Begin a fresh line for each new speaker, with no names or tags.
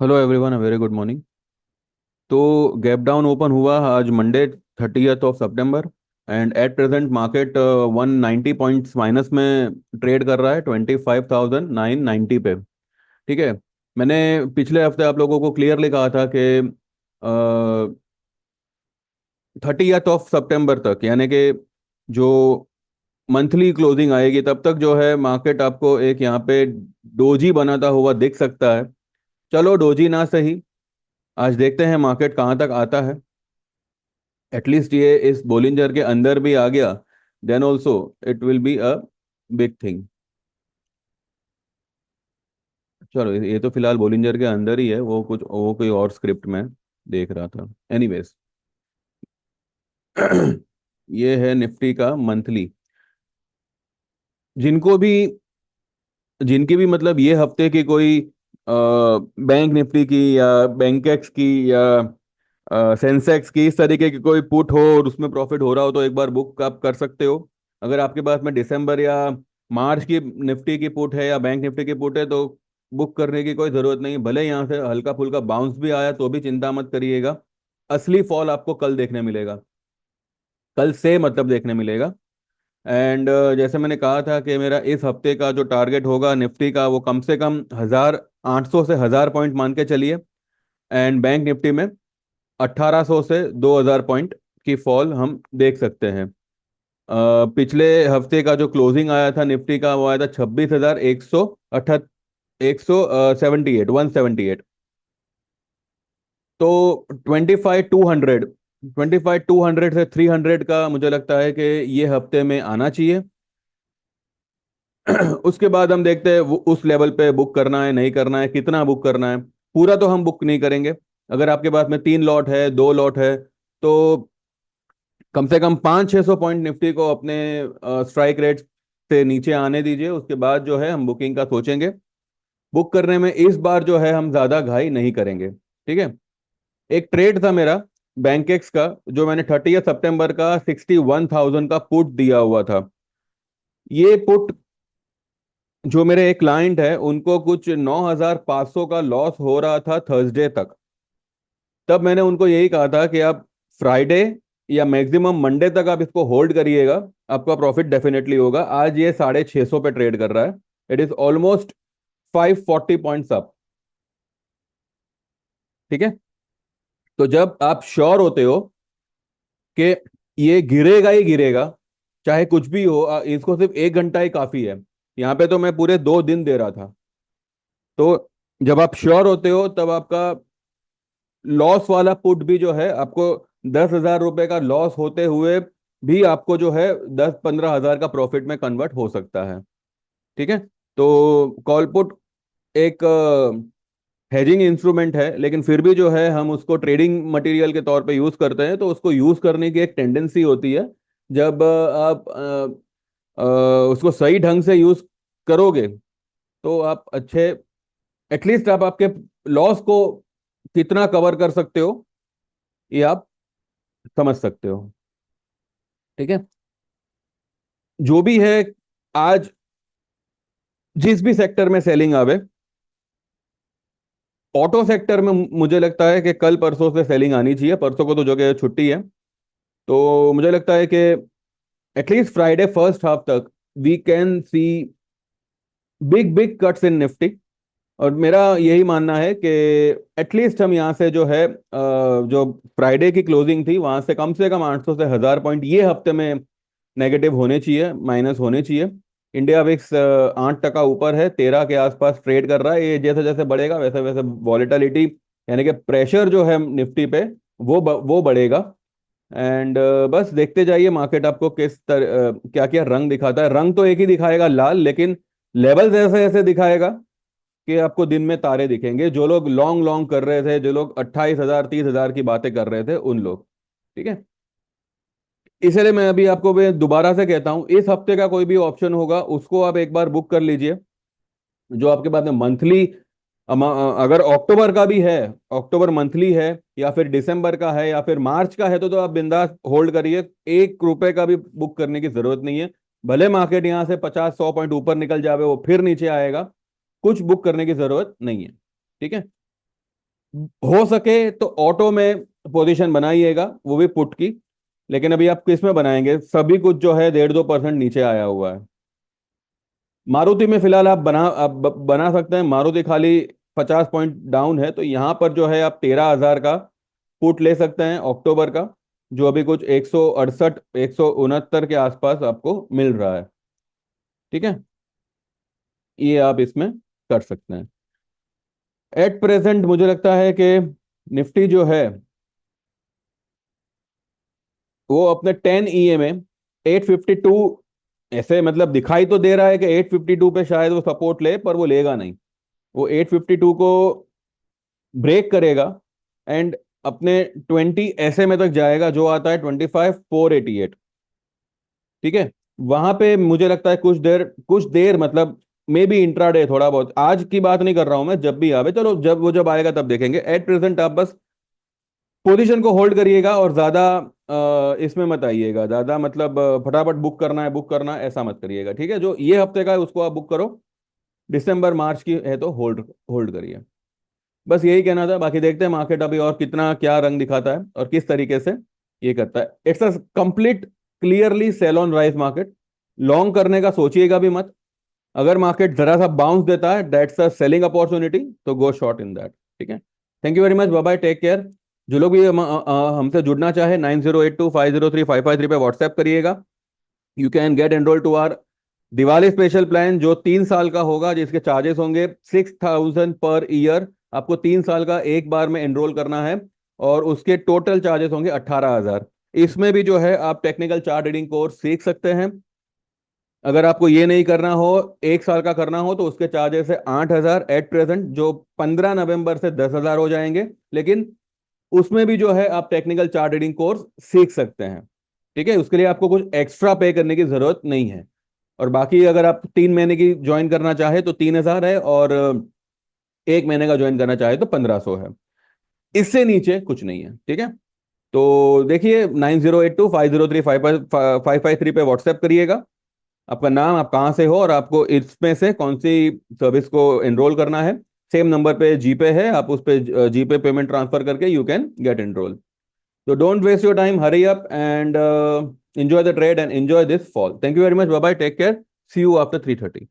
Hello everyone, a very good morning. तो gap down open हुआ आज Monday 30th of September. And at present market 190 points minus में trade कर रहा है 25,990 पे। ठीक है। मैंने पिछले हफ्ते आप लोगों को क्लियरली कहा था कि 30th ऑफ सितंबर तक, यानी कि जो मंथली क्लोजिंग आएगी तब तक जो है मार्केट आपको एक यहाँ पे डोजी बनाता हुआ दिख सकता है। चलो डोजी ना सही, आज देखते हैं मार्केट कहाँ तक आता है। एटलीस्ट ये इस बोलिंजर के अंदर भी आ गया, then also it will be a big thing. चलो ये तो फिलहाल बोलिंजर के अंदर ही है, वो कोई और स्क्रिप्ट में देख रहा था। एनीवेज ये है निफ्टी का मंथली। जिनको भी जिनकी भी मतलब ये हफ्ते की कोई बैंक निफ्टी की या बैंकेक्स की या सेंसेक्स की इस तरीके की कोई पुट हो और उसमें प्रॉफिट हो रहा हो तो एक बार बुक आप कर सकते हो। अगर आपके पास में दिसंबर या मार्च की निफ्टी की पुट है या बैंक निफ्टी की पुट है तो बुक करने की कोई जरूरत नहीं। भले यहाँ से हल्का फुल्का बाउंस भी आया तो भी चिंता मत करिएगा। असली फॉल आपको कल देखने मिलेगा, कल से मतलब देखने मिलेगा। एंड जैसे मैंने कहा था कि मेरा इस हफ्ते का जो टारगेट होगा निफ्टी का वो कम से कम 1,800 से 1,000 पॉइंट मान के चलिए। एंड बैंक निफ्टी में 1,800 से 2,000 पॉइंट की फॉल हम देख सकते हैं। पिछले हफ्ते का जो क्लोजिंग आया था निफ्टी का वो आया था 26,178, 178। तो 25,200, 25,200 से 300 का मुझे लगता है कि ये हफ्ते में आना चाहिए। उसके बाद हम देखते हैं वो उस लेवल पे बुक करना है नहीं करना है, कितना बुक करना है। पूरा तो हम बुक नहीं करेंगे। अगर आपके पास में 3 लॉट है, 2 लॉट है, तो कम से कम 500-600 पॉइंट निफ्टी को अपने स्ट्राइक रेट से नीचे आने दीजिए। उसके बाद जो है हम बुकिंग का सोचेंगे। बुक करने में इस बार जो है हम ज्यादा घाई नहीं करेंगे। ठीक है। एक ट्रेड था मेरा बैंकेक्स का, जो मैंने 30 सितंबर का 61,000 का पुट दिया हुआ था। ये पुट जो मेरे एक क्लाइंट है उनको कुछ 9,500 का लॉस हो रहा था थर्सडे तक। तब मैंने उनको यही कहा था कि आप फ्राइडे या मैक्सिमम मंडे तक आप इसको होल्ड करिएगा, आपका प्रॉफिट डेफिनेटली होगा। आज ये 650 पे ट्रेड कर रहा है। It is almost 540 points up. ठीक है। तो जब आप श्योर होते हो कि ये गिरेगा ही गिरेगा, चाहे कुछ भी हो, इसको सिर्फ 1 घंटा ही काफी है। यहाँ पे तो मैं पूरे 2 दिन दे रहा था। तो जब आप श्योर होते हो तब आपका लॉस वाला पुट भी जो है आपको 10,000 रुपए का लॉस होते हुए भी आपको जो है 10-15 हजार का प्रॉफिट में कन्वर्ट हो सकता है। ठीक है। तो कॉल पुट एक हेजिंग इंस्ट्रूमेंट है, लेकिन फिर भी जो है हम उसको ट्रेडिंग मटेरियल के तौर पे यूज करते हैं। तो उसको यूज करने की एक टेंडेंसी होती है। जब आप उसको सही ढंग से यूज करोगे तो आप अच्छे, एटलीस्ट आप आपके लॉस को कितना कवर कर सकते हो ये आप समझ सकते हो। ठीक है। जो भी है, आज जिस भी सेक्टर में सेलिंग आवे, ऑटो सेक्टर में मुझे लगता है कि कल परसों से सेलिंग आनी चाहिए। परसों को तो जो कि छुट्टी है। तो मुझे लगता है कि एटलीस्ट फ्राइडे फर्स्ट हाफ तक we can see big big cuts in Nifty. और मेरा यही मानना है कि एटलीस्ट हम यहाँ से जो है जो फ्राइडे की क्लोजिंग थी वहां से कम 800 से 1,000 पॉइंट ये हफ्ते में नेगेटिव होने चाहिए, माइनस होने चाहिए। इंडिया विक्स 8% ऊपर है, 13 के आसपास ट्रेड कर रहा है। ये जैसे जैसे बढ़ेगा वैसे वैसे वॉलेटिलिटी यानी कि प्रेशर जो है निफ्टी पे वो बढ़ेगा। एंड बस देखते जाइए मार्केट आपको क्या क्या रंग दिखाता है। रंग तो एक ही दिखाएगा, लाल, लेकिन लेवल्स ऐसे ऐसे दिखाएगा कि आपको दिन में तारे दिखेंगे। जो लोग लॉन्ग लॉन्ग कर रहे थे, जो लोग 28,000 30,000 की बातें कर रहे थे, उन लोग। ठीक है। इसलिए मैं अभी आपको मैं दोबारा से कहता हूं, इस हफ्ते का कोई भी ऑप्शन होगा उसको आप एक बार बुक कर लीजिए। जो आपके पास में मंथली, अगर अक्टूबर का भी है, अक्टूबर मंथली है, या फिर दिसंबर का है, या फिर मार्च का है, तो आप बिंदास होल्ड करिए। 1 रुपए का भी बुक करने की जरूरत नहीं है। भले मार्केट यहां से 50-100 पॉइंट ऊपर निकल जावे, वो फिर नीचे आएगा। कुछ बुक करने की जरूरत नहीं है। ठीक है। हो सके तो ऑटो में पोजीशन बनाइएगा, वो भी पुट की। लेकिन अभी आप किस में बनाएंगे? सभी कुछ जो है 1.5-2% नीचे आया हुआ है। मारुति में फिलहाल आप बना सकते हैं। मारुति खाली 50 पॉइंट डाउन है, तो यहाँ पर जो है आप 13,000 का पुट ले सकते हैं अक्टूबर का, जो अभी कुछ 168 169 के आसपास आपको मिल रहा है। ठीक है, ये आप इसमें कर सकते हैं। एट प्रेजेंट मुझे लगता है कि निफ्टी जो है वो अपने 10 EM में 852, ऐसे मतलब दिखाई तो दे रहा है कि 852 पे शायद वो सपोर्ट ले, पर वो लेगा नहीं। वो 852 को ब्रेक करेगा एंड अपने 20 में तक जाएगा, जो आता है 25,488। ठीक है, वहां पे मुझे लगता है कुछ देर मतलब मे बी इंट्राडे थोड़ा बहुत, आज की बात नहीं कर रहा हूं मैं, जब भी आवे, चलो जब आएगा तब देखेंगे। एट प्रेजेंट आप बस पोजीशन को होल्ड करिएगा और ज्यादा इसमें मत आइएगा, ज्यादा मतलब फटाफट बुक करना है ऐसा मत करिएगा। ठीक है, जो ये हफ्ते का है उसको आप बुक करो, दिसंबर मार्च की है तो होल्ड होल्ड करिए। बस यही कहना था, बाकी देखते हैं मार्केट अभी और कितना क्या रंग दिखाता है और किस तरीके से ये करता है। It's a complete clearly sell on rise market. Long करने का सोचिएगा भी मत। अगर मार्केट जरा सा बाउंस देता है, दैट्स अ सेलिंग अपॉर्चुनिटी, तो गो शॉर्ट इन दैट। ठीक है, thank you very much, bye bye, take care. जो लोग भी हमसे जुड़ना चाहे 9082503553 पे व्हाट्सएप करिएगा। You can get enrol to our Diwali special plan, जो 3 साल का होगा, जिसके चार्जेस होंगे 6,000 पर ईयर। आपको 3 साल का एक बार में एनरोल करना है और उसके टोटल चार्जेस होंगे 18,000। इसमें भी जो है आप टेक्निकल चार्ट रीडिंग कोर्स सीख सकते हैं। अगर आपको ये नहीं करना हो, 1 साल का करना हो, तो उसके चार्जेस है 8,000 एट प्रेजेंट, जो 15 नवंबर से 10,000 हो जाएंगे। लेकिन उसमें भी जो है आप टेक्निकल चार्ट रीडिंग कोर्स सीख सकते हैं। ठीक है, उसके लिए आपको कुछ एक्स्ट्रा पे करने की जरूरत नहीं है। और बाकी अगर आप 3 महीने की ज्वाइन करना चाहे तो 3,000 है, और 1 महीने का ज्वाइन करना चाहे तो 1,500 है। इससे नीचे कुछ नहीं है। ठीक है, तो देखिए 9082503553 पे व्हाट्सएप करिएगा। आपका नाम, आप कहाँ से हो, और आपको इसमें से कौन सी सर्विस को एनरोल करना है। सेम नंबर पे जीपे है, आप उस पे जीपे पेमेंट ट्रांसफर करके you can get enrol. So don't waste your time. Hurry up and enjoy the trade and enjoy this fall. Thank you very much. Bye bye. Take care. See you after 3:30.